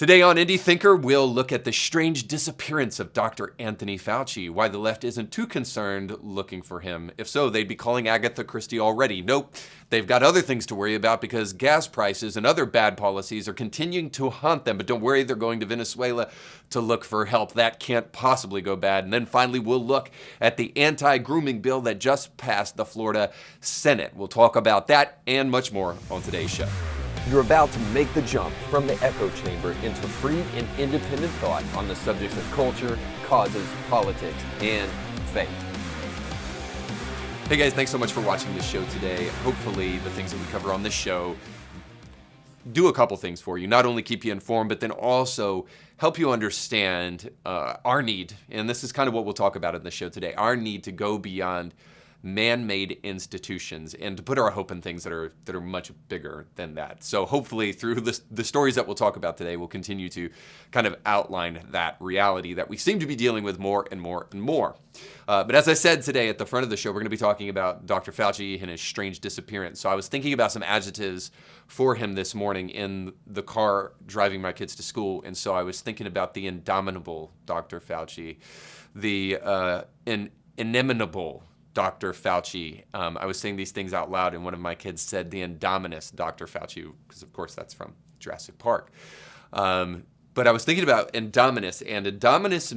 Today on Indie Thinker, we'll look at the strange disappearance of Dr. Anthony Fauci, why the left isn't too concerned looking for him. If so, they'd be calling Agatha Christie already. Nope, they've got other things to worry about because gas prices and other bad policies are continuing to haunt them. But don't worry, they're going to Venezuela to look for help. That can't possibly go bad. And then finally, we'll look at the anti-grooming bill that just passed the Florida Senate. We'll talk about that and much more on today's show. You're about to make the jump from the echo chamber into free and independent thought on the subjects of culture, causes, politics, and faith. Hey guys, thanks so much for watching this show today. Hopefully the things that we cover on this show do a couple things for you. Not only keep you informed, but then also help you understand our need, and this is kind of what we'll talk about in the show today, our need to go beyond man-made institutions and to put our hope in things that are much bigger than that. So hopefully through the stories that we'll talk about today, we'll continue to kind of outline that reality that we seem to be dealing with more and more and more. But as I said today at the front of the show, we're going to be talking about Dr. Fauci and his strange disappearance. So I was thinking about some adjectives for him this morning in the car driving my kids to school. And so I was thinking about the indomitable Dr. Fauci, the inimitable Dr. Fauci. I was saying these things out loud, and one of my kids said the Indominus Dr. Fauci, because of course that's from Jurassic Park. But I was thinking about Indominus, and Indominus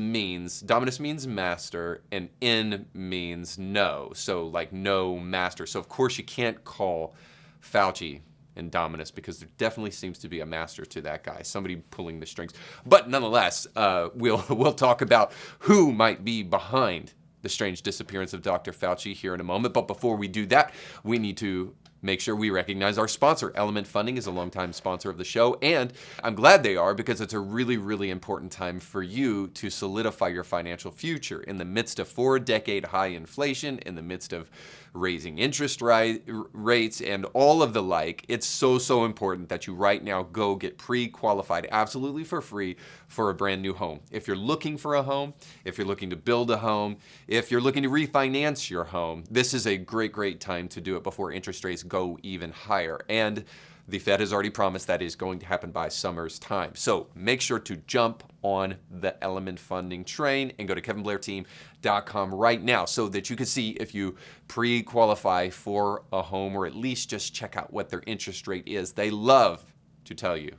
means master, and in means no. So like no master. So of course you can't call Fauci Indominus because there definitely seems to be a master to that guy, somebody pulling the strings. But nonetheless, we'll talk about who might be behind the strange disappearance of Dr. Fauci here in a moment. But before we do that, we need to make sure we recognize our sponsor. Element Funding is a longtime sponsor of the show, and I'm glad they are because it's a really, really important time for you to solidify your financial future. In the midst of 4-decade high inflation, in the midst of raising interest rates and all of the like, it's so important that you right now go get pre-qualified absolutely for free for a brand new home. If you're looking for a home, if you're looking to build a home, if you're looking to refinance your home, this is a great time to do it before interest rates go even higher. And the Fed has already promised that is going to happen by summer's time. So make sure to jump on the Element Funding train and go to kevinblairteam.com right now so that you can see if you pre-qualify for a home, or at least just check out what their interest rate is. They love to tell you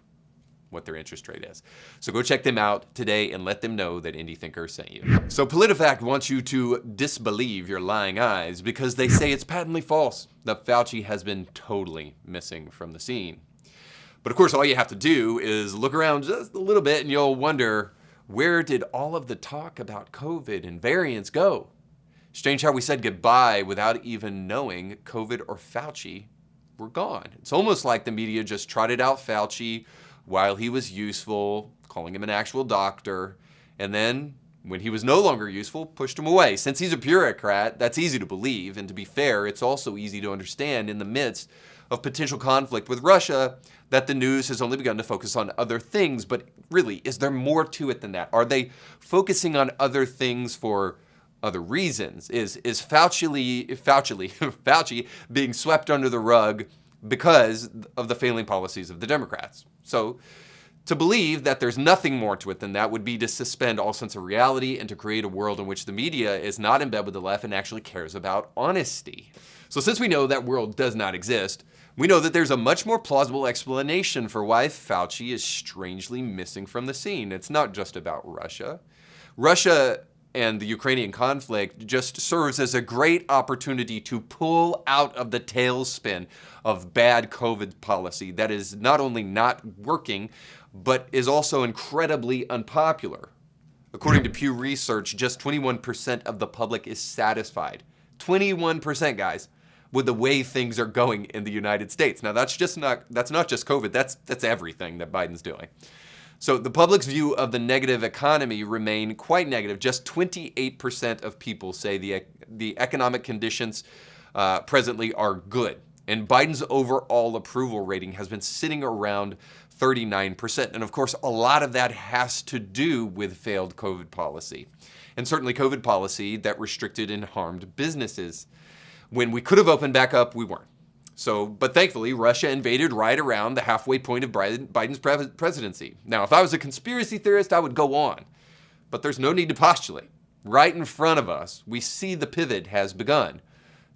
what their interest rate is. So go check them out today and let them know that Indie Thinker sent you. So PolitiFact wants you to disbelieve your lying eyes because they say it's patently false that Fauci has been totally missing from the scene. But of course, all you have to do is look around just a little bit and you'll wonder, where did all of the talk about COVID and variants go? Strange how we said goodbye without even knowing COVID or Fauci were gone. It's almost like the media just trotted out Fauci while he was useful, calling him an actual doctor, and then when he was no longer useful, pushed him away. Since he's a bureaucrat, that's easy to believe, and to be fair, it's also easy to understand in the midst of potential conflict with Russia that the news has only begun to focus on other things. But really, is there more to it than that? Are they focusing on other things for other reasons? Is Fauci being swept under the rug because of the failing policies of the Democrats? So to believe that there's nothing more to it than that would be to suspend all sense of reality and to create a world in which the media is not in bed with the left and actually cares about honesty. So since we know that world does not exist, we know that there's a much more plausible explanation for why Fauci is strangely missing from the scene. It's not just about Russia. Russia and the Ukrainian conflict just serves as a great opportunity to pull out of the tailspin of bad COVID policy that is not only not working, but is also incredibly unpopular. According to Pew Research, just 21% of the public is satisfied. 21%, guys, with the way things are going in the United States. Now, that's not just COVID, that's everything that Biden's doing. So the public's view of the negative economy remain quite negative. Just 28% of people say the economic conditions presently are good. And Biden's overall approval rating has been sitting around 39%. And of course, a lot of that has to do with failed COVID policy. And certainly COVID policy that restricted and harmed businesses. When we could have opened back up, we weren't. But thankfully, Russia invaded right around the halfway point of Biden's presidency. Now, if I was a conspiracy theorist, I would go on. But there's no need to postulate. Right in front of us, we see the pivot has begun.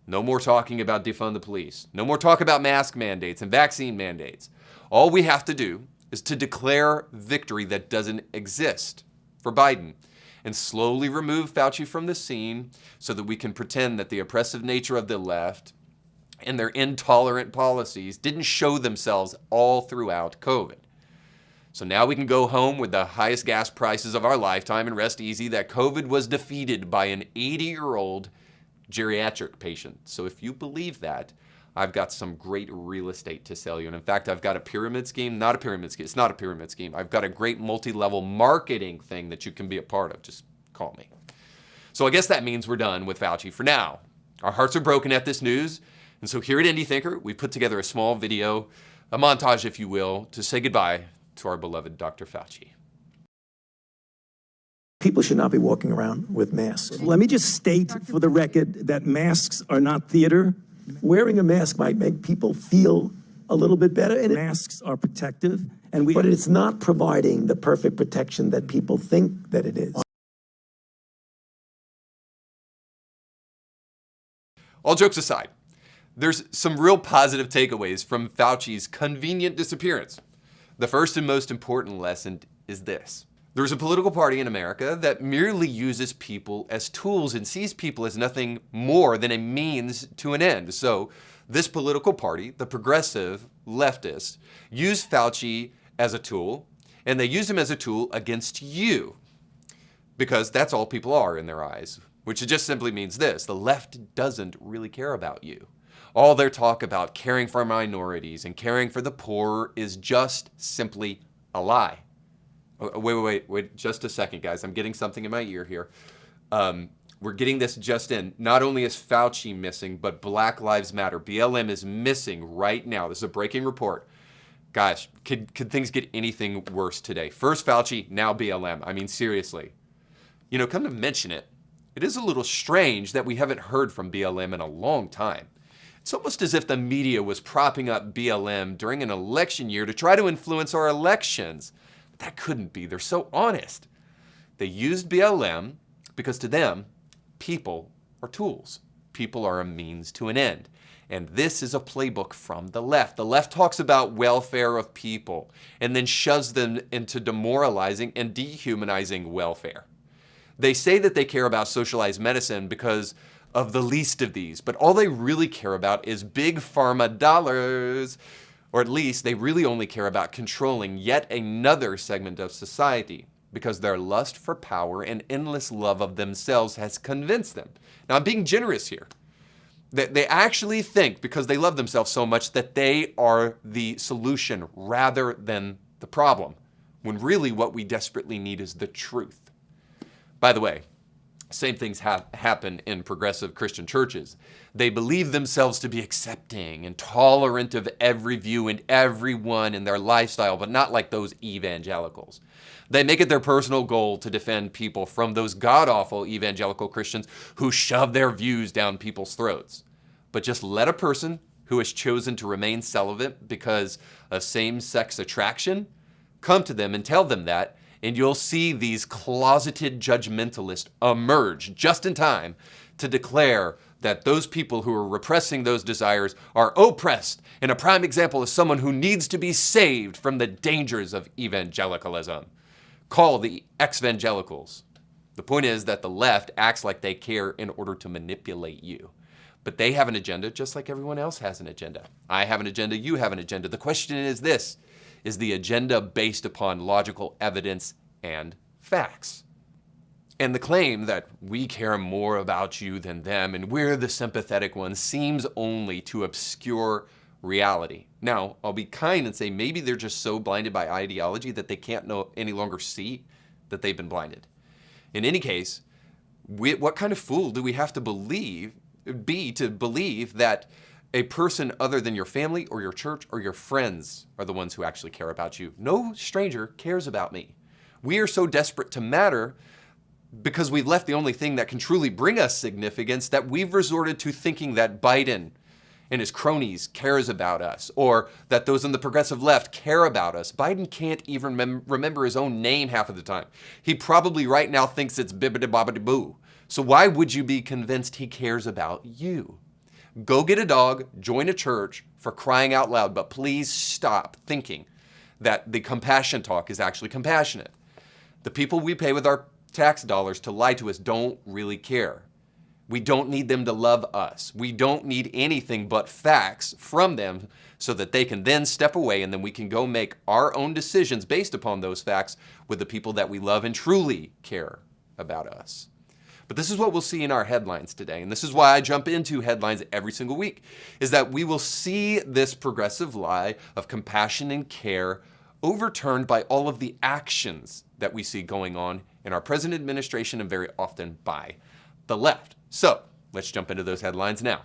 No more talking about defund the police. No more talk about mask mandates and vaccine mandates. All we have to do is to declare victory that doesn't exist for Biden and slowly remove Fauci from the scene so that we can pretend that the oppressive nature of the left and their intolerant policies didn't show themselves all throughout COVID. So now we can go home with the highest gas prices of our lifetime and rest easy that COVID was defeated by an 80-year-old geriatric patient. So if you believe that, I've got some great real estate to sell you. And in fact, I've got a pyramid scheme, not a pyramid scheme. It's not a pyramid scheme. I've got a great multi-level marketing thing that you can be a part of. Just call me. So I guess that means we're done with Fauci for now. Our hearts are broken at this news. And so here at Indie Thinker, we put together a small video, a montage, if you will, to say goodbye to our beloved Dr. Fauci. People should not be walking around with masks. Let me just state for the record that masks are not theater. Wearing a mask might make people feel a little bit better, and masks are protective, but it's not providing the perfect protection that people think that it is. All jokes aside, there's some real positive takeaways from Fauci's convenient disappearance. The first and most important lesson is this. There's a political party in America that merely uses people as tools and sees people as nothing more than a means to an end. So this political party, the progressive leftists, use Fauci as a tool, and they use him as a tool against you, because that's all people are in their eyes, which just simply means this: the left doesn't really care about you. All their talk about caring for minorities and caring for the poor is just simply a lie. Wait, just a second, guys. I'm getting something in my ear here. We're getting this just in. Not only is Fauci missing, but Black Lives Matter. BLM is missing right now. This is a breaking report. Gosh, could things get anything worse today? First Fauci, now BLM. I mean, seriously. You know, come to mention it, it is a little strange that we haven't heard from BLM in a long time. It's almost as if the media was propping up BLM during an election year to try to influence our elections. That couldn't be. They're so honest. They used BLM because to them, people are tools. People are a means to an end. And this is a playbook from the left. The left talks about welfare of people and then shoves them into demoralizing and dehumanizing welfare. They say that they care about socialized medicine because of the least of these, but all they really care about is big pharma dollars. Or at least they really only care about controlling yet another segment of society because their lust for power and endless love of themselves has convinced them. Now, I'm being generous here. They actually think, because they love themselves so much, that they are the solution rather than the problem, when really what we desperately need is the truth. By the way, same things happen in progressive Christian churches. They believe themselves to be accepting and tolerant of every view and everyone in their lifestyle, but not like those evangelicals. They make it their personal goal to defend people from those god-awful evangelical Christians who shove their views down people's throats. But just let a person who has chosen to remain celibate because of same-sex attraction come to them and tell them that, and you'll see these closeted judgmentalists emerge just in time to declare that those people who are repressing those desires are oppressed, and a prime example is someone who needs to be saved from the dangers of evangelicalism. Call the ex-evangelicals. The point is that the left acts like they care in order to manipulate you. But they have an agenda just like everyone else has an agenda. I have an agenda, you have an agenda. The question is this: is the agenda based upon logical evidence and facts? And the claim that we care more about you than them and we're the sympathetic ones seems only to obscure reality. Now, I'll be kind and say maybe they're just so blinded by ideology that they can't any longer see that they've been blinded. In any case, what kind of fool do we have to be to believe that a person other than your family or your church or your friends are the ones who actually care about you? No stranger cares about me. We are so desperate to matter because we've left the only thing that can truly bring us significance that we've resorted to thinking that Biden and his cronies cares about us, or that those on the progressive left care about us. Biden can't even remember his own name half of the time. He probably right now thinks it's bibbidi-bobbidi-boo. So why would you be convinced he cares about you? Go get a dog, join a church, for crying out loud, but please stop thinking that the compassion talk is actually compassionate. The people we pay with our tax dollars to lie to us don't really care. We don't need them to love us. We don't need anything but facts from them so that they can then step away, and then we can go make our own decisions based upon those facts with the people that we love and truly care about us. But this is what we'll see in our headlines today, and this is why I jump into headlines every single week, is that we will see this progressive lie of compassion and care overturned by all of the actions that we see going on in our present administration and very often by the left. So let's jump into those headlines now.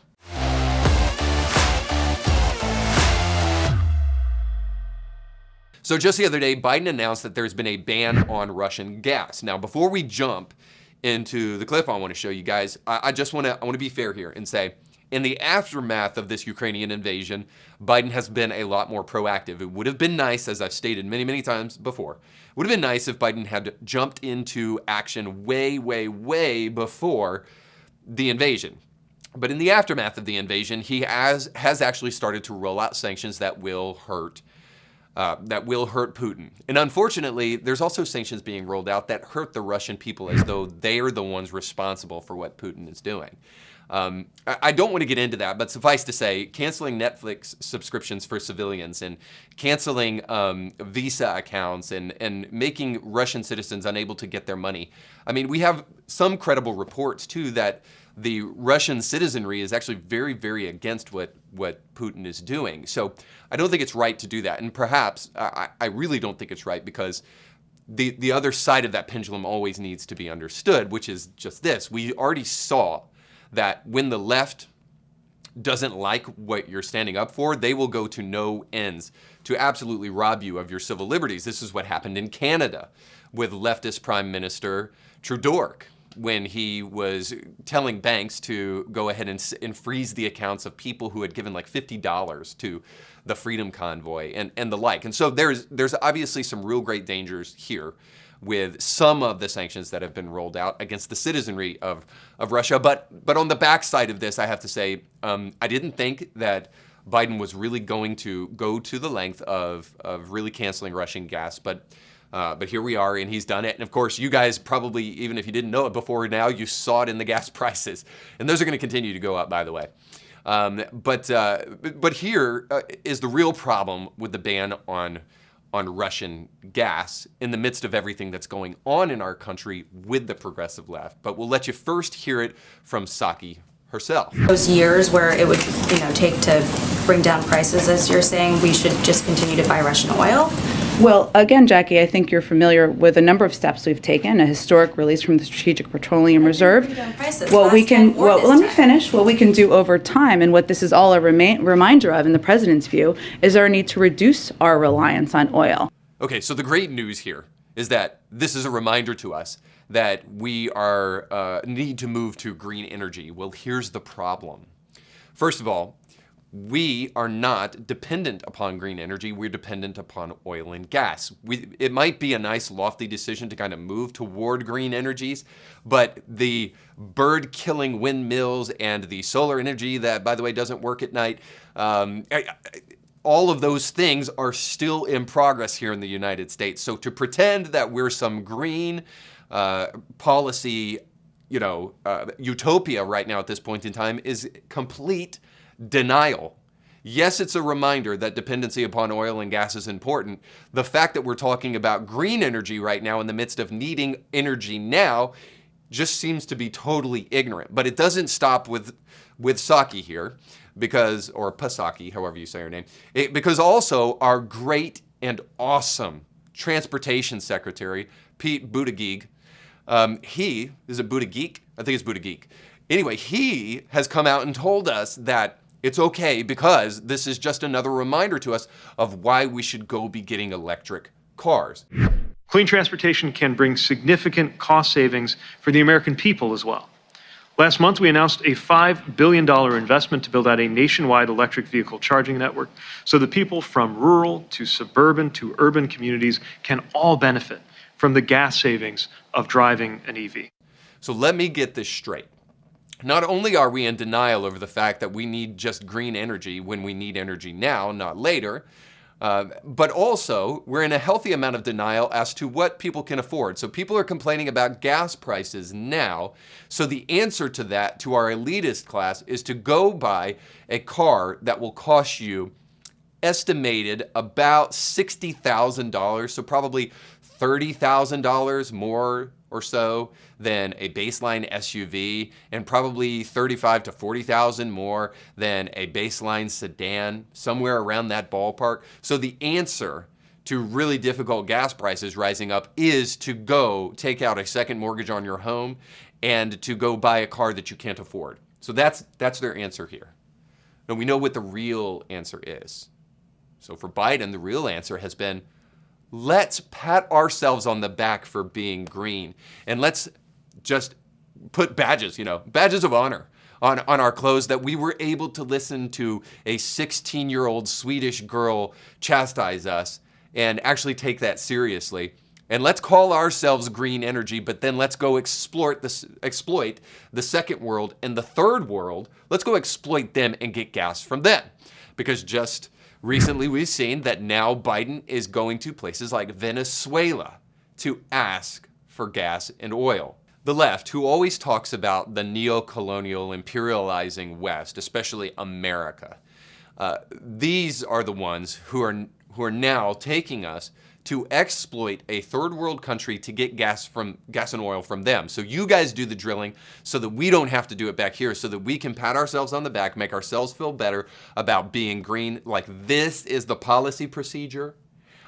So just the other day, Biden announced that there's been a ban on Russian gas. Now, before we jump into the clip I want to show you guys, I want to be fair here and say, in the aftermath of this Ukrainian invasion, Biden has been a lot more proactive. It would have been nice, as I've stated many, many times before, it would have been nice if Biden had jumped into action way, way, way before the invasion. But in the aftermath of the invasion, he has actually started to roll out sanctions that will hurt Putin. And unfortunately, there's also sanctions being rolled out that hurt the Russian people as though they're the ones responsible for what Putin is doing. I don't want to get into that, but suffice to say, canceling Netflix subscriptions for civilians and canceling Visa accounts and making Russian citizens unable to get their money. I mean, we have some credible reports, too, that the Russian citizenry is actually very, very against what Putin is doing. So I don't think it's right to do that. And perhaps, I really don't think it's right because the other side of that pendulum always needs to be understood, which is just this. We already saw that when the left doesn't like what you're standing up for, they will go to no ends to absolutely rob you of your civil liberties. This is what happened in Canada with leftist Prime Minister Trudeau, when he was telling banks to go ahead and freeze the accounts of people who had given like $50 to the Freedom Convoy and the like. And so there's obviously some real great dangers here with some of the sanctions that have been rolled out against the citizenry of Russia. But on the backside of this, I have to say, I didn't think that Biden was really going to go to the length of really canceling Russian gas, but here we are, and he's done it. And of course, you guys probably, even if you didn't know it before now, you saw it in the gas prices. And those are going to continue to go up, by the way. But here is the real problem with the ban on Russian gas in the midst of everything that's going on in our country with the progressive left. But we'll let you first hear it from Psaki herself. Those years where it would, take to bring down prices, as you're saying, we should just continue to buy Russian oil? Well, again, Jackie, I think you're familiar with a number of steps we've taken, a historic release from the Strategic Petroleum Reserve. What we can, let me finish. What we can do over time, and what this is all a reminder of in the president's view, is our need to reduce our reliance on oil. Okay, so the great news here is that this is a reminder to us that we need to move to green energy. Well, here's the problem. First of all, we are not dependent upon green energy. We're dependent upon oil and gas. It might be a nice, lofty decision to kind of move toward green energies, but the bird-killing windmills and the solar energy that, by the way, doesn't work at night, all of those things are still in progress here in the United States. So to pretend that we're some green policy, utopia right now at this point in time is complete denial. Yes, it's a reminder that dependency upon oil and gas is important. The fact that we're talking about green energy right now in the midst of needing energy now just seems to be totally ignorant. But it doesn't stop with Psaki here, or Psaki, however you say her name, because also our great and awesome Transportation Secretary, Pete Buttigieg, is it Buttigieg? I think it's Buttigieg. Anyway, he has come out and told us that it's okay because this is just another reminder to us of why we should go be getting electric cars. Clean transportation can bring significant cost savings for the American people as well. Last month, we announced a $5 billion investment to build out a nationwide electric vehicle charging network so that people from rural to suburban to urban communities can all benefit from the gas savings of driving an EV. So let me get this straight. Not only are we in denial over the fact that we need just green energy when we need energy now, not later, but also we're in a healthy amount of denial as to what people can afford. So people are complaining about gas prices now. So the answer to that, to our elitist class, is to go buy a car that will cost you estimated about $60,000, so probably $30,000 more or so than a baseline SUV, and probably $35,000 to $40,000 more than a baseline sedan, somewhere around that ballpark. So the answer to really difficult gas prices rising up is to go take out a second mortgage on your home and to go buy a car that you can't afford. So that's their answer here. Now we know what the real answer is. So for Biden, the real answer has been, let's pat ourselves on the back for being green, and let's just put badges of honor on our clothes that we were able to listen to a 16-year-old Swedish girl chastise us and actually take that seriously. And let's call ourselves green energy, but then let's go exploit the second world and the third world. Let's go exploit them and get gas from them. Because just recently we've seen that now Biden is going to places like Venezuela to ask for gas and oil. The left, who always talks about the neo-colonial imperializing West, especially America, these are the ones who are now taking us to exploit a third world country to get gas and oil from them. So you guys do the drilling so that we don't have to do it back here, so that we can pat ourselves on the back, make ourselves feel better about being green. Like, this is the policy procedure.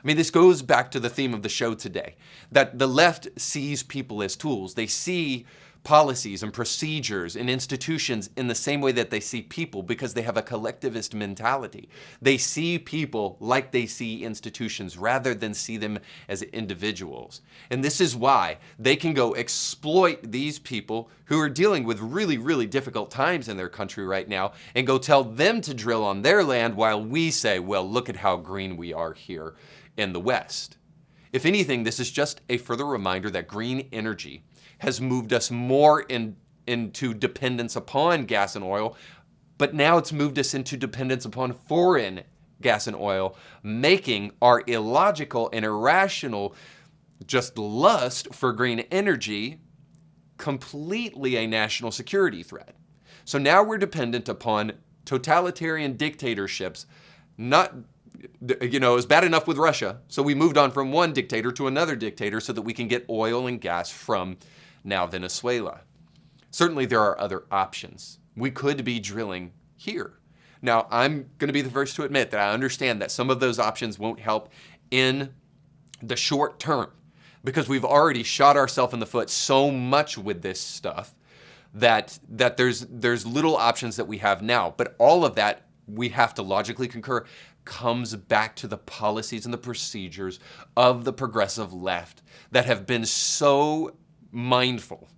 I mean, this goes back to the theme of the show today, that the left sees people as tools. They see policies and procedures and institutions in the same way that they see people, because they have a collectivist mentality. They see people like they see institutions rather than see them as individuals. And this is why they can go exploit these people who are dealing with really, really difficult times in their country right now and go tell them to drill on their land while we say, well, look at how green we are here in the West. If anything, this is just a further reminder that green energy has moved us more into dependence upon gas and oil, but now it's moved us into dependence upon foreign gas and oil, making our illogical and irrational just lust for green energy completely a national security threat. So now we're dependent upon totalitarian dictatorships. Not, it was bad enough with Russia, so we moved on from one dictator to another dictator so that we can get oil and gas from now Venezuela. Certainly there are other options. We could be drilling here. Now, I'm going to be the first to admit that I understand that some of those options won't help in the short term, because we've already shot ourselves in the foot so much with this stuff that there's little options that we have now. But all of that, we have to logically concur, comes back to the policies and the procedures of the progressive left that have been so mindful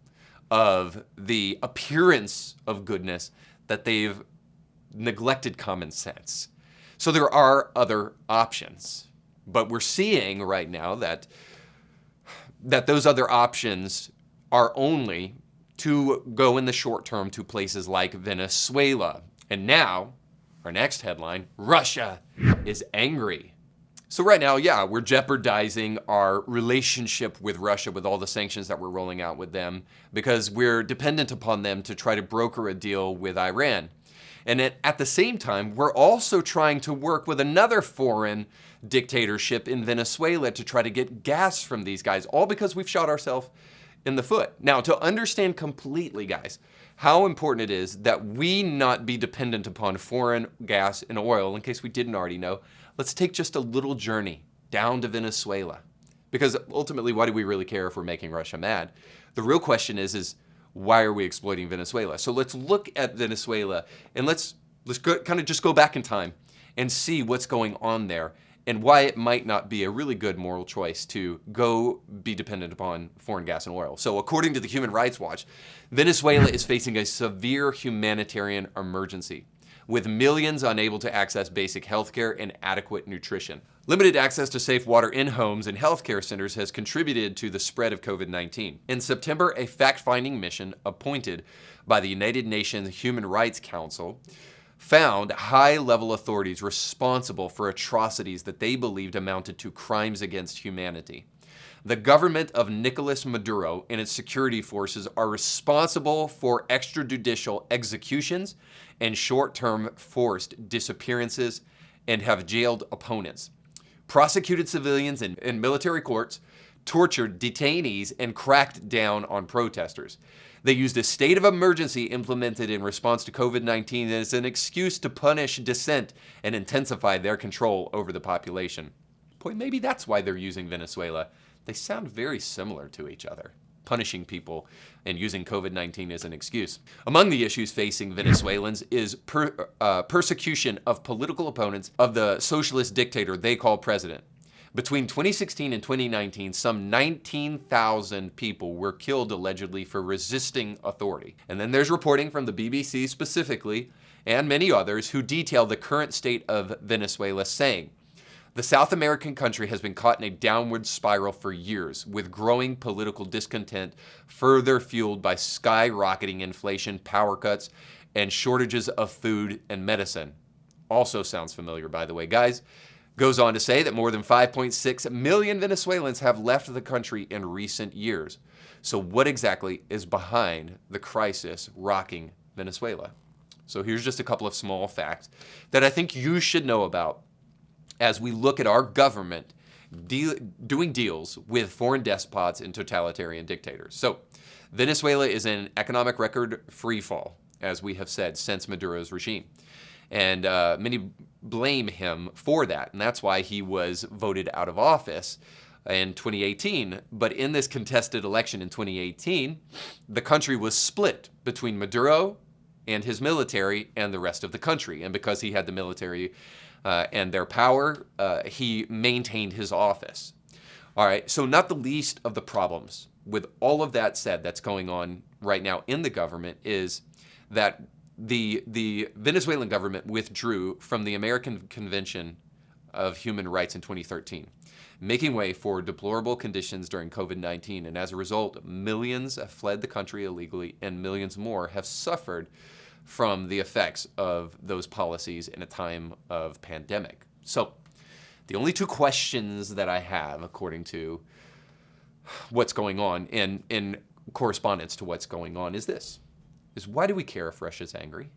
of the appearance of goodness that they've neglected common sense. So there are other options, but we're seeing right now that those other options are only to go in the short term to places like Venezuela. And now, our next headline, Russia is angry. So right now, yeah, we're jeopardizing our relationship with Russia with all the sanctions that we're rolling out with them, because we're dependent upon them to try to broker a deal with Iran. And at the same time, we're also trying to work with another foreign dictatorship in Venezuela to try to get gas from these guys, all because we've shot ourselves in the foot. Now, to understand completely, guys, how important it is that we not be dependent upon foreign gas and oil, in case we didn't already know, let's take just a little journey down to Venezuela. Because ultimately, why do we really care if we're making Russia mad? The real question is why are we exploiting Venezuela? So let's look at Venezuela and let's kind of just go back in time and see what's going on there and why it might not be a really good moral choice to go be dependent upon foreign gas and oil. So according to the Human Rights Watch, Venezuela is facing a severe humanitarian emergency, with millions unable to access basic healthcare and adequate nutrition. Limited access to safe water in homes and healthcare centers has contributed to the spread of COVID-19. In September, a fact-finding mission appointed by the United Nations Human Rights Council found high-level authorities responsible for atrocities that they believed amounted to crimes against humanity. The government of Nicolas Maduro and its security forces are responsible for extrajudicial executions and short-term forced disappearances and have jailed opponents, prosecuted civilians in military courts, tortured detainees, and cracked down on protesters. They used a state of emergency implemented in response to COVID-19 as an excuse to punish dissent and intensify their control over the population. Boy, maybe that's why they're using Venezuela. They sound very similar to each other, punishing people and using COVID-19 as an excuse. Among the issues facing Venezuelans is persecution of political opponents of the socialist dictator they call president. Between 2016 and 2019, some 19,000 people were killed allegedly for resisting authority. And then there's reporting from the BBC specifically, and many others, who detail the current state of Venezuela, saying, the South American country has been caught in a downward spiral for years, with growing political discontent further fueled by skyrocketing inflation, power cuts, and shortages of food and medicine. Also sounds familiar, by the way, guys. Goes on to say that more than 5.6 million Venezuelans have left the country in recent years. So what exactly is behind the crisis rocking Venezuela? So here's just a couple of small facts that I think you should know about as we look at our government doing deals with foreign despots and totalitarian dictators. So Venezuela is in economic record free fall, as we have said, since Maduro's regime. And many blame him for that, and that's why he was voted out of office in 2018. But in this contested election in 2018, the country was split between Maduro and his military and the rest of the country. And because he had the military and their power, he maintained his office. All right, so not the least of the problems with all of that said that's going on right now in the government is that the Venezuelan government withdrew from the American Convention of Human Rights in 2013, making way for deplorable conditions during COVID-19. And as a result, millions have fled the country illegally and millions more have suffered from the effects of those policies in a time of pandemic. So the only two questions that I have, according to what's going on in correspondence to what's going on, is this. Is why do we care if Russia's angry?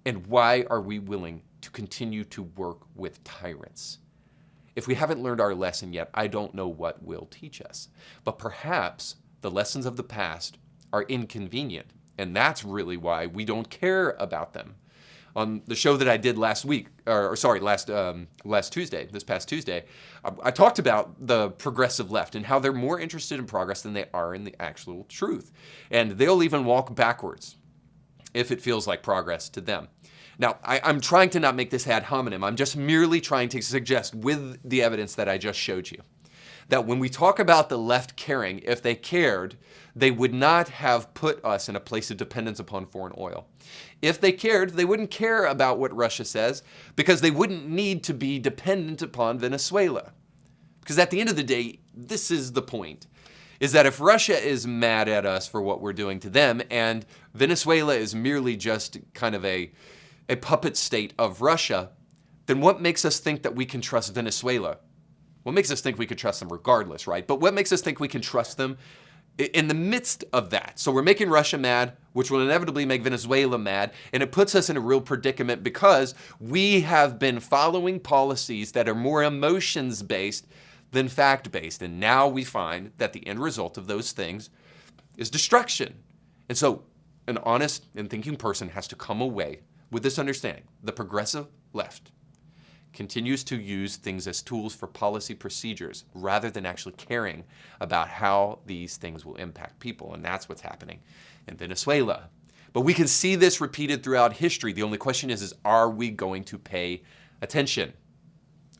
And why are we willing to continue to work with tyrants? If we haven't learned our lesson yet, I don't know what will teach us. But perhaps the lessons of the past are inconvenient, and that's really why we don't care about them. On the show that I did last Tuesday, this past Tuesday, I talked about the progressive left and how they're more interested in progress than they are in the actual truth. And they'll even walk backwards if it feels like progress to them. Now, I'm trying to not make this ad hominem. I'm just merely trying to suggest with the evidence that I just showed you that when we talk about the left caring, if they cared, they would not have put us in a place of dependence upon foreign oil. If they cared, they wouldn't care about what Russia says because they wouldn't need to be dependent upon Venezuela. Because at the end of the day, this is the point, is that if Russia is mad at us for what we're doing to them and Venezuela is merely just kind of a puppet state of Russia, then what makes us think that we can trust Venezuela? What makes us think we could trust them regardless, right? But what makes us think we can trust them in the midst of that? So we're making Russia mad, which will inevitably make Venezuela mad, and it puts us in a real predicament because we have been following policies that are more emotions-based than fact-based. And now we find that the end result of those things is destruction. And so an honest and thinking person has to come away with this understanding. The progressive left continues to use things as tools for policy procedures rather than actually caring about how these things will impact people. And that's what's happening in Venezuela. But we can see this repeated throughout history. The only question is are we going to pay attention?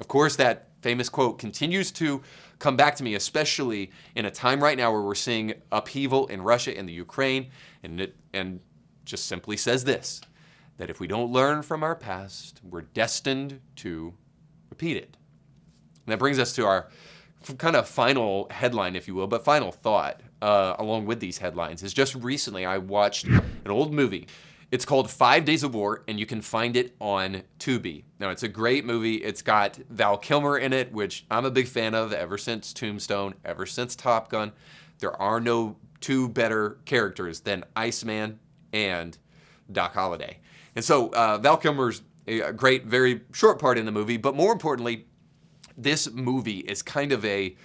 Of course, that famous quote continues to come back to me, especially in a time right now where we're seeing upheaval in Russia and the Ukraine, and just simply says this, that if we don't learn from our past, we're destined to repeat it. And that brings us to our kind of final headline, if you will, but final thought along with these headlines is just recently I watched an old movie. It's called 5 Days of War, and you can find it on Tubi. Now, it's a great movie. It's got Val Kilmer in it, which I'm a big fan of ever since Tombstone, ever since Top Gun. There are no two better characters than Iceman and Doc Holliday. And so Val Kilmer's a great, very short part in the movie, but more importantly, this movie is kind of an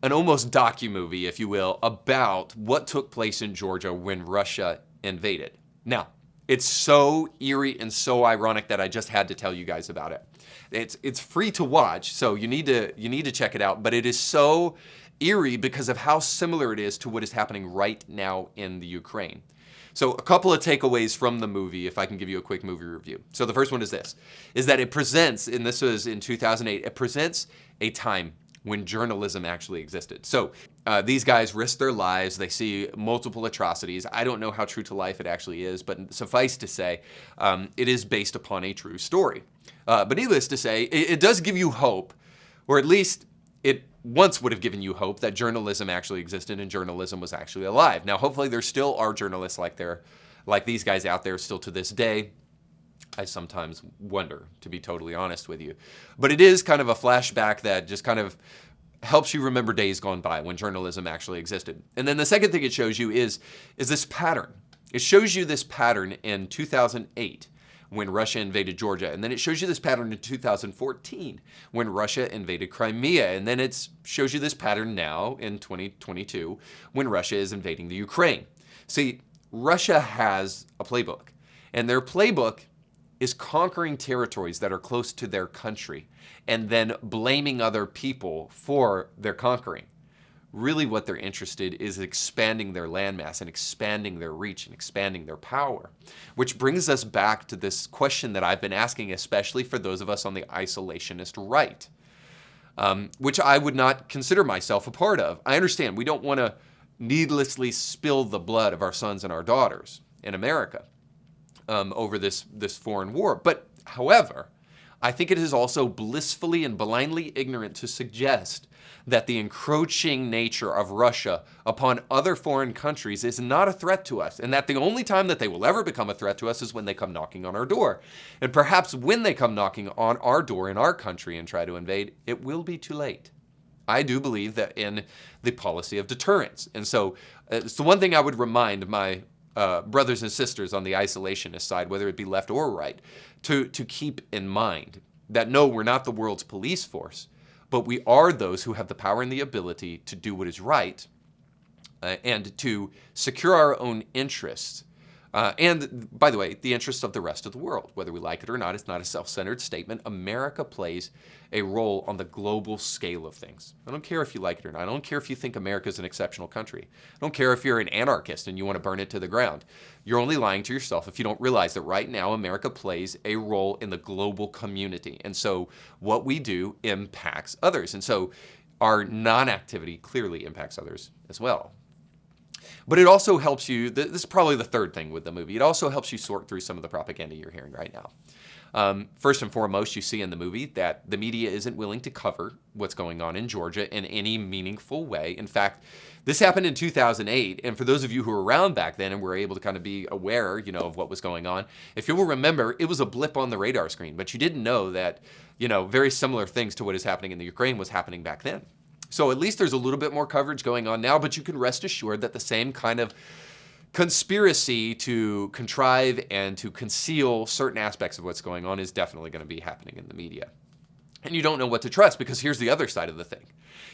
almost docu-movie, if you will, about what took place in Georgia when Russia invaded. Now, it's so eerie and so ironic that I just had to tell you guys about it. It's free to watch, so you need to check it out, but it is so eerie because of how similar it is to what is happening right now in the Ukraine. So a couple of takeaways from the movie, if I can give you a quick movie review. So the first one is this, is that it presents, and this was in 2008, it presents a time when journalism actually existed. So these guys risk their lives. They see multiple atrocities. I don't know how true to life it actually is, but suffice to say, it is based upon a true story. But needless to say, it does give you hope, or at least it once would have given you hope that journalism actually existed and journalism was actually alive. Now, hopefully there still are journalists like these guys out there still to this day. I sometimes wonder, to be totally honest with you. But it is kind of a flashback that just kind of helps you remember days gone by when journalism actually existed. And then the second thing it shows you is this pattern. It shows you this pattern in 2008 when Russia invaded Georgia. And then it shows you this pattern in 2014 when Russia invaded Crimea. And then it shows you this pattern now in 2022 when Russia is invading the Ukraine. See, Russia has a playbook, and their playbook is conquering territories that are close to their country and then blaming other people for their conquering. Really what they're interested in is expanding their landmass and expanding their reach and expanding their power. Which brings us back to this question that I've been asking, especially for those of us on the isolationist right, which I would not consider myself a part of. I understand we don't want to needlessly spill the blood of our sons and our daughters in America over this foreign war. But however, I think it is also blissfully and blindly ignorant to suggest that the encroaching nature of Russia upon other foreign countries is not a threat to us, and that the only time that they will ever become a threat to us is when they come knocking on our door. And perhaps when they come knocking on our door in our country and try to invade, it will be too late. I do believe that in the policy of deterrence. And so it's the one thing I would remind my brothers and sisters on the isolationist side, whether it be left or right, to keep in mind that no, we're not the world's police force, but we are those who have the power and the ability to do what is right and to secure our own interests. And by the way, the interests of the rest of the world, whether we like it or not. It's not a self-centered statement. America plays a role on the global scale of things. I don't care if you like it or not. I don't care if you think America is an exceptional country. I don't care if you're an anarchist and you want to burn it to the ground. You're only lying to yourself if you don't realize that right now America plays a role in the global community. And so what we do impacts others. And so our non-activity clearly impacts others as well. But it also helps you, this is probably the third thing with the movie, it also helps you sort through some of the propaganda you're hearing right now. First and foremost, you see in the movie that the media isn't willing to cover what's going on in Georgia in any meaningful way. In fact, this happened in 2008, and for those of you who were around back then and were able to kind of be aware, of what was going on, if you will remember, it was a blip on the radar screen, but you didn't know that, very similar things to what is happening in the Ukraine was happening back then. So at least there's a little bit more coverage going on now, but you can rest assured that the same kind of conspiracy to contrive and to conceal certain aspects of what's going on is definitely going to be happening in the media. And you don't know what to trust, because here's the other side of the thing.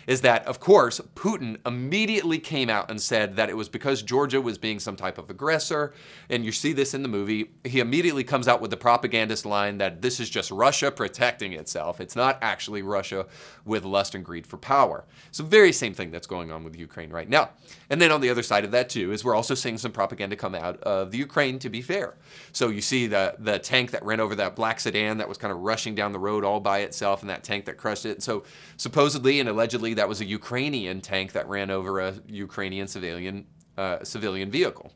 is that, of course, Putin immediately came out and said that it was because Georgia was being some type of aggressor. And you see this in the movie. He immediately comes out with the propagandist line that this is just Russia protecting itself. It's not actually Russia with lust and greed for power. It's the very same thing that's going on with Ukraine right now. And then on the other side of that, too, is we're also seeing some propaganda come out of the Ukraine, to be fair. So you see the tank that ran over that black sedan that was kind of rushing down the road all by itself, and that tank that crushed it. So supposedly and allegedly, that was a Ukrainian tank that ran over a Ukrainian civilian vehicle.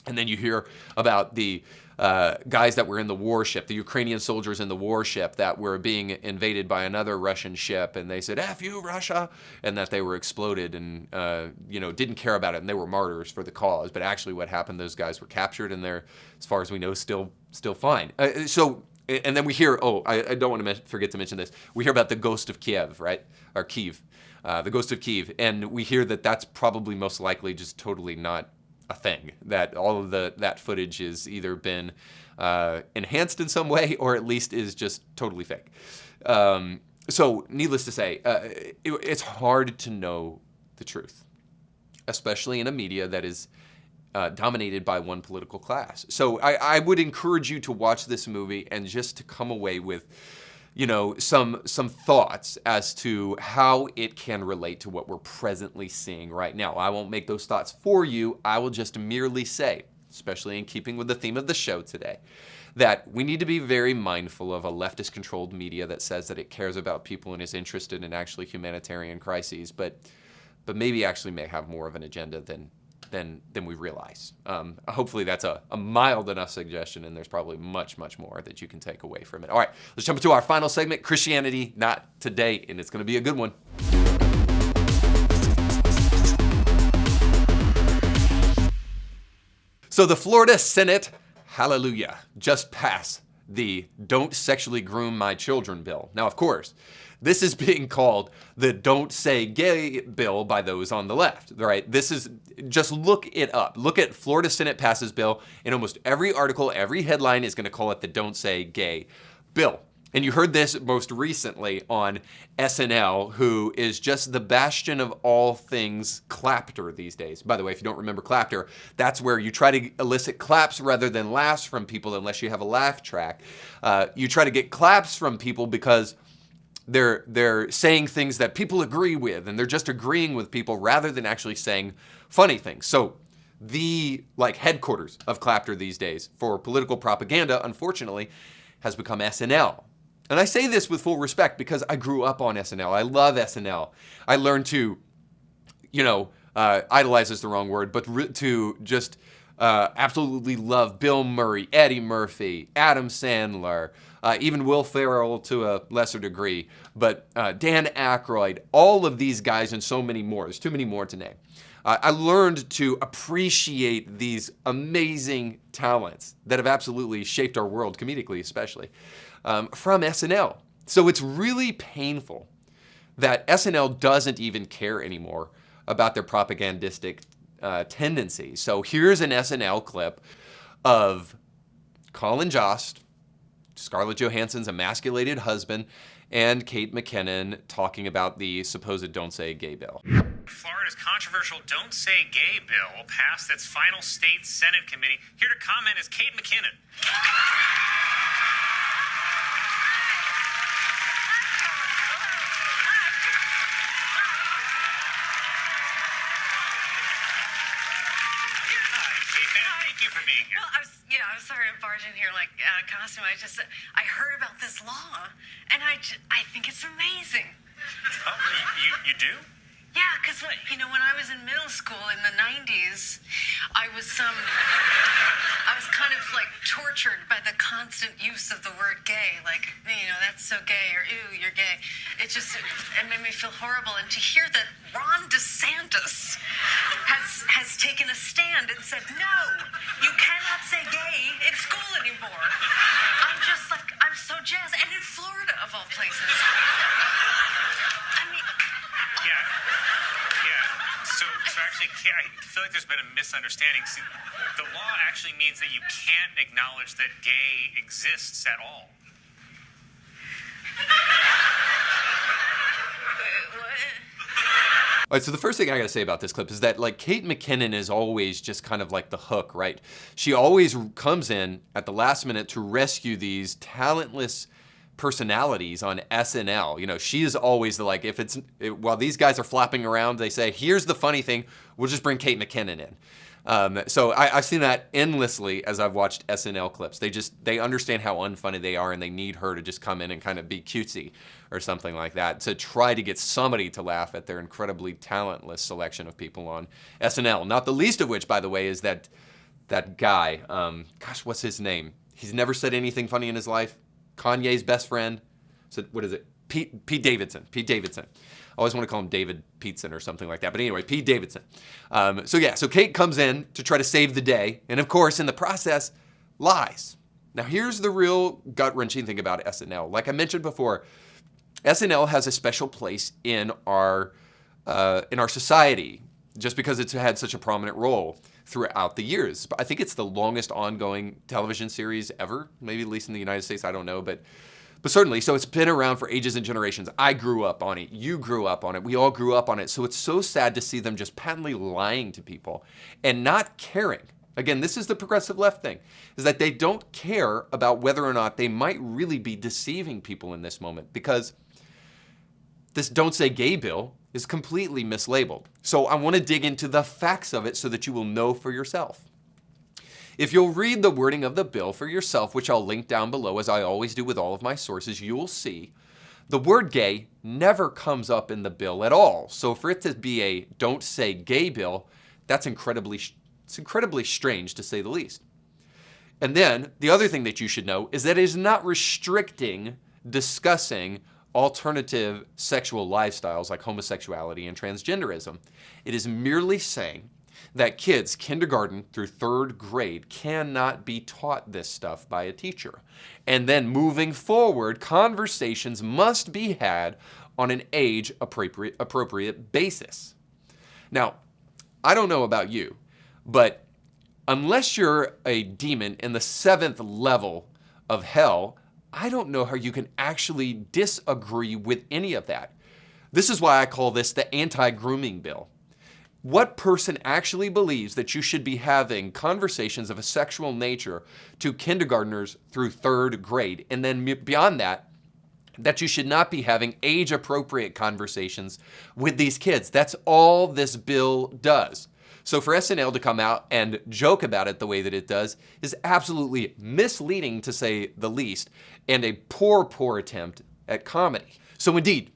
And then you hear about the guys that were in the warship, the Ukrainian soldiers in the warship that were being invaded by another Russian ship, and they said, "F you, Russia," and that they were exploded and didn't care about it, and they were martyrs for the cause. But actually, what happened? Those guys were captured, and they're, as far as we know, still fine. And then we hear, I don't want to forget to mention this. We hear about the ghost of Kiev, right? Or Kiev, the ghost of Kiev, and we hear that that's probably most likely just totally not a thing, that all of that footage has either been enhanced in some way or at least is just totally fake. So needless to say, it's hard to know the truth, especially in a media that is dominated by one political class. So I would encourage you to watch this movie and just to come away with some thoughts as to how it can relate to what we're presently seeing right now. I won't make those thoughts for you. I will just merely say, especially in keeping with the theme of the show today, that we need to be very mindful of a leftist-controlled media that says that it cares about people and is interested in actually humanitarian crises, but maybe actually may have more of an agenda than we realize. Hopefully that's a mild enough suggestion, and there's probably much, much more that you can take away from it. All right, let's jump into our final segment, Christianity Not Today, and it's going to be a good one. So the Florida Senate, hallelujah, just passed the Don't Sexually Groom My Children bill. Now, of course, this is being called the Don't Say Gay bill by those on the left, right? This is, just look it up. Look at Florida Senate passes bill, and almost every article, every headline is going to call it the Don't Say Gay bill. And you heard this most recently on SNL, who is just the bastion of all things clapter these days. By the way, if you don't remember clapter, that's where you try to elicit claps rather than laughs from people unless you have a laugh track. You try to get claps from people because they're saying things that people agree with, and they're just agreeing with people rather than actually saying funny things. So the headquarters of clapter these days for political propaganda, unfortunately, has become SNL. And I say this with full respect because I grew up on SNL. I love SNL. I learned to, idolize is the wrong word, but to just absolutely love Bill Murray, Eddie Murphy, Adam Sandler, even Will Ferrell to a lesser degree, but Dan Aykroyd, all of these guys and so many more. There's too many more to name. I learned to appreciate these amazing talents that have absolutely shaped our world, comedically especially, from SNL. So it's really painful that SNL doesn't even care anymore about their propagandistic tendencies. So here's an SNL clip of Colin Jost, Scarlett Johansson's emasculated husband, and Kate McKinnon talking about the supposed Don't Say Gay bill. Florida's controversial Don't Say Gay bill passed its final state Senate committee. Here to comment is Kate McKinnon. Thank you for being here. Well, I was sorry to barge in here like costume. I heard about this law, and I think it's amazing. Oh, you do? Yeah, because when I was in middle school in the 90s, I was kind of tortured by the constant use of the word gay, that's so gay, or ew, you're gay. It made me feel horrible. And to hear that Ron DeSantis has taken a stand and said, no, you cannot say gay in school anymore. I'm so jazzed. And in Florida, of all places. So actually, I feel like there's been a misunderstanding. See, the law actually means that you can't acknowledge that gay exists at all. What? All right, so the first thing I gotta say about this clip is that like Kate McKinnon is always just kind of like the hook, right? She always comes in at the last minute to rescue these talentless personalities on SNL. You know, she is always the like, while these guys are flapping around, they say, here's the funny thing, we'll just bring Kate McKinnon in. So I've seen that endlessly as I've watched SNL clips. They understand how unfunny they are and they need her to just come in and kind of be cutesy or something like that to try to get somebody to laugh at their incredibly talentless selection of people on SNL. Not the least of which, by the way, is that guy, gosh, what's his name? He's never said anything funny in his life. Kanye's best friend. So what is it? Pete Davidson. Pete Davidson. I always want to call him David Peterson or something like that. But anyway, Pete Davidson. So Kate comes in to try to save the day. And of course, in the process, lies. Now, here's the real gut-wrenching thing about SNL. Like I mentioned before, SNL has a special place in our society just because it's had such a prominent role throughout the years. I think it's the longest ongoing television series ever, maybe at least in the United States, I don't know, but certainly, so it's been around for ages and generations. I grew up on it. You grew up on it. We all grew up on it. So it's so sad to see them just patently lying to people and not caring. Again, this is the progressive left thing, is that they don't care about whether or not they might really be deceiving people in this moment, because this Don't Say Gay bill is completely mislabeled. So I want to dig into the facts of it so that you will know for yourself. If you'll read the wording of the bill for yourself, which I'll link down below as I always do with all of my sources, you'll see the word gay never comes up in the bill at all. So for it to be a Don't Say Gay bill, that's incredibly strange to say the least. And then the other thing that you should know is that it is not restricting discussing alternative sexual lifestyles like homosexuality and transgenderism. It is merely saying that kids, kindergarten through 3rd grade, cannot be taught this stuff by a teacher. And then moving forward, conversations must be had on an age-appropriate basis. Now, I don't know about you, but unless you're a demon in the 7th level of hell, I don't know how you can actually disagree with any of that. This is why I call this the anti-grooming bill. What person actually believes that you should be having conversations of a sexual nature to kindergartners through 3rd grade, and then beyond that, that you should not be having age-appropriate conversations with these kids? That's all this bill does. So for SNL to come out and joke about it the way that it does is absolutely misleading, to say the least, and a poor attempt at comedy. So indeed,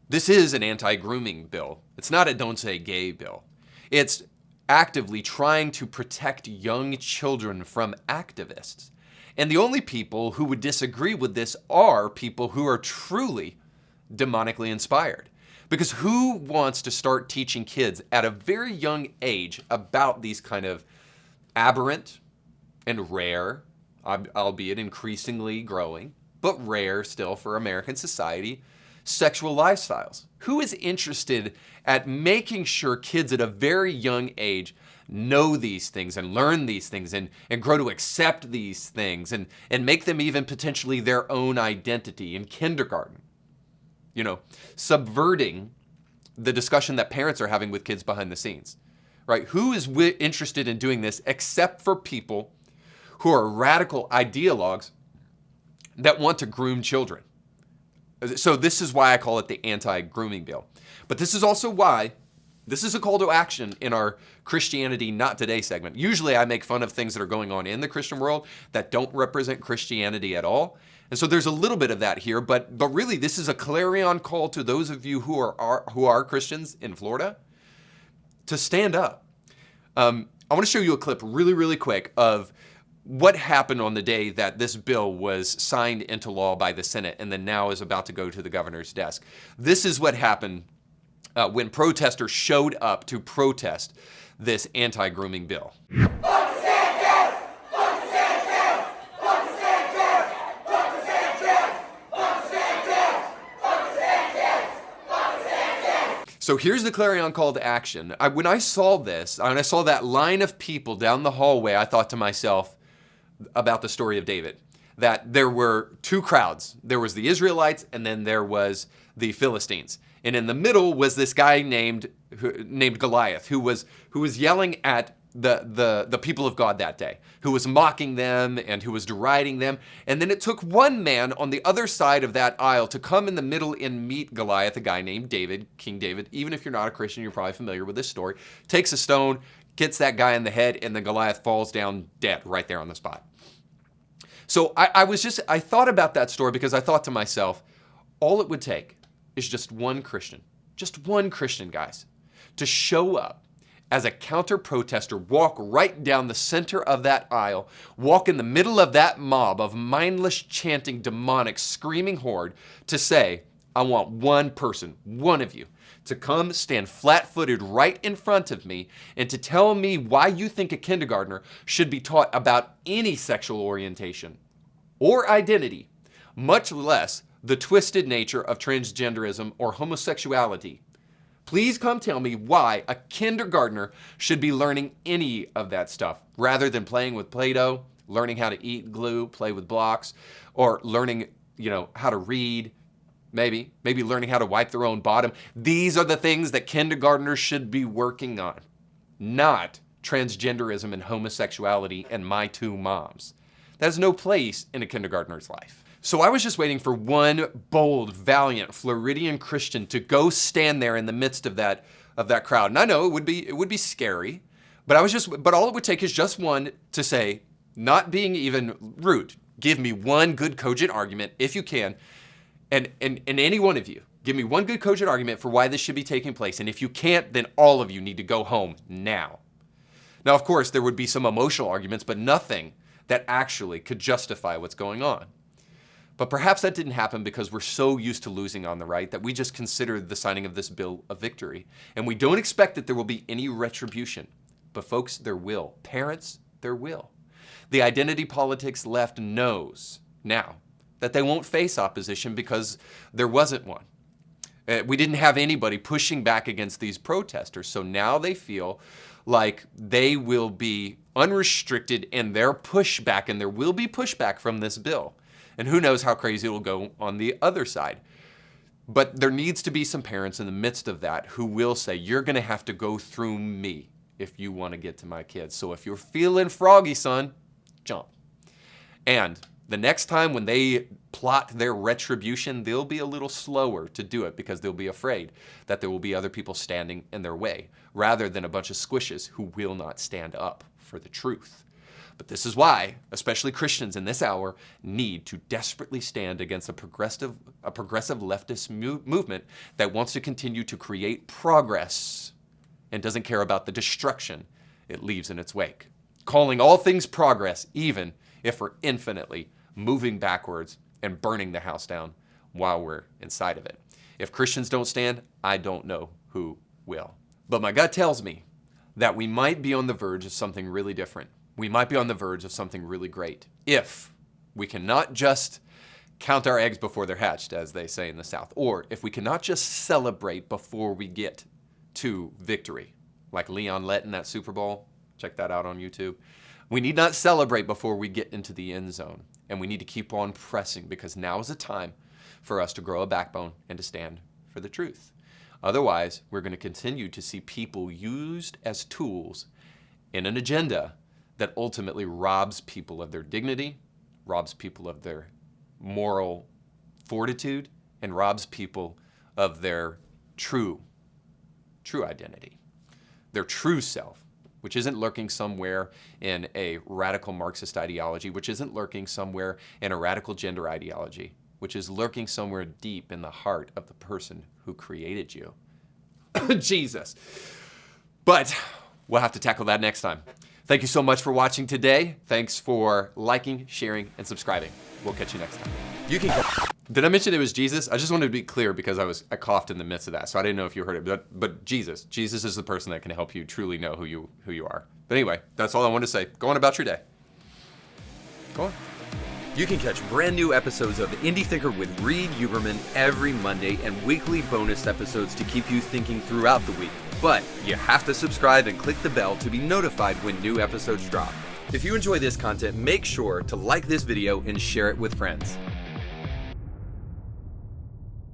this is an anti-grooming bill. It's not a Don't Say Gay bill. It's actively trying to protect young children from activists. And the only people who would disagree with this are people who are truly demonically inspired. Because who wants to start teaching kids at a very young age about these kind of aberrant and rare, albeit increasingly growing, but rare still for American society, sexual lifestyles? Who is interested at making sure kids at a very young age know these things and learn these things and grow to accept these things and make them even potentially their own identity in kindergarten? You know, subverting the discussion that parents are having with kids behind the scenes, right? Who is interested in doing this except for people who are radical ideologues that want to groom children? So this is why I call it the anti-grooming bill. But this is also why this is a call to action in our Christianity Not Today segment. Usually I make fun of things that are going on in the Christian world that don't represent Christianity at all. And so there's a little bit of that here, but really this is a clarion call to those of you who are Christians in Florida to stand up. I want to show you a clip really quick of what happened on the day that this bill was signed into law by the Senate and then now is about to go to the governor's desk. This is what happened when protesters showed up to protest this anti-grooming bill. So here's the clarion call to action. When I saw this, and I saw that line of people down the hallway, I thought to myself about the story of David, that there were two crowds. There was the Israelites, and then there was the Philistines. And in the middle was this guy named named Goliath, who was yelling at the people of God that day, who was mocking them and who was deriding them. And then it took one man on the other side of that aisle to come in the middle and meet Goliath, a guy named David, King David. Even if you're not a Christian, you're probably familiar with this story. Takes a stone, gets that guy in the head, and then Goliath falls down dead right there on the spot. So I thought about that story because I thought to myself, all it would take is just one Christian, guys, to show up as a counter-protester, walk right down the center of that aisle, walk in the middle of that mob of mindless, chanting, demonic, screaming horde to say, I want one person, one of you, to come stand flat-footed right in front of me and to tell me why you think a kindergartner should be taught about any sexual orientation or identity, much less the twisted nature of transgenderism or homosexuality. Please come tell me why a kindergartner should be learning any of that stuff rather than playing with Play-Doh, learning how to eat glue, play with blocks, or learning, how to read, maybe learning how to wipe their own bottom. These are the things that kindergartners should be working on, not transgenderism and homosexuality and my two moms. That has no place in a kindergartner's life. So I was just waiting for one bold, valiant Floridian Christian to go stand there in the midst of that crowd. And I know it would be scary, but all it would take is just one to say, not being even rude, give me one good cogent argument if you can, and any one of you, give me one good cogent argument for why this should be taking place. And if you can't, then all of you need to go home now. Now, of course, there would be some emotional arguments, but nothing that actually could justify what's going on. But perhaps that didn't happen because we're so used to losing on the right that we just consider the signing of this bill a victory. And we don't expect that there will be any retribution. But folks, there will. Parents, there will. The identity politics left knows now that they won't face opposition because there wasn't one. We didn't have anybody pushing back against these protesters. So now they feel like they will be unrestricted in their pushback, and there will be pushback from this bill. And who knows how crazy it will go on the other side. But there needs to be some parents in the midst of that who will say, you're going to have to go through me if you want to get to my kids. So if you're feeling froggy, son, jump. And the next time when they plot their retribution, they'll be a little slower to do it because they'll be afraid that there will be other people standing in their way rather than a bunch of squishes who will not stand up for the truth. But this is why, especially Christians in this hour, need to desperately stand against a progressive leftist movement that wants to continue to create progress and doesn't care about the destruction it leaves in its wake. Calling all things progress, even if we're infinitely moving backwards and burning the house down while we're inside of it. If Christians don't stand, I don't know who will. But my gut tells me that we might be on the verge of something really different. We might be on the verge of something really great if we cannot just count our eggs before they're hatched, as they say in the South, or if we cannot just celebrate before we get to victory, like Leon Lett in that Super Bowl. Check that out on YouTube. We need not celebrate before we get into the end zone, and we need to keep on pressing because now is the time for us to grow a backbone and to stand for the truth. Otherwise, we're going to continue to see people used as tools in an agenda that ultimately robs people of their dignity, robs people of their moral fortitude, and robs people of their true identity, their true self, which isn't lurking somewhere in a radical Marxist ideology, which isn't lurking somewhere in a radical gender ideology, which is lurking somewhere deep in the heart of the person who created you. Jesus. But we'll have to tackle that next time. Thank you so much for watching today. Thanks for liking, sharing, and subscribing. We'll catch you next time. Did I mention it was Jesus? I just wanted to be clear because I coughed in the midst of that, so I didn't know if you heard it. But Jesus is the person that can help you truly know who you are. But anyway, that's all I wanted to say. Go on about your day. Go on. You can catch brand new episodes of Indie Thinker with Reed Huberman every Monday and weekly bonus episodes to keep you thinking throughout the week. But you have to subscribe and click the bell to be notified when new episodes drop. If you enjoy this content, make sure to like this video and share it with friends.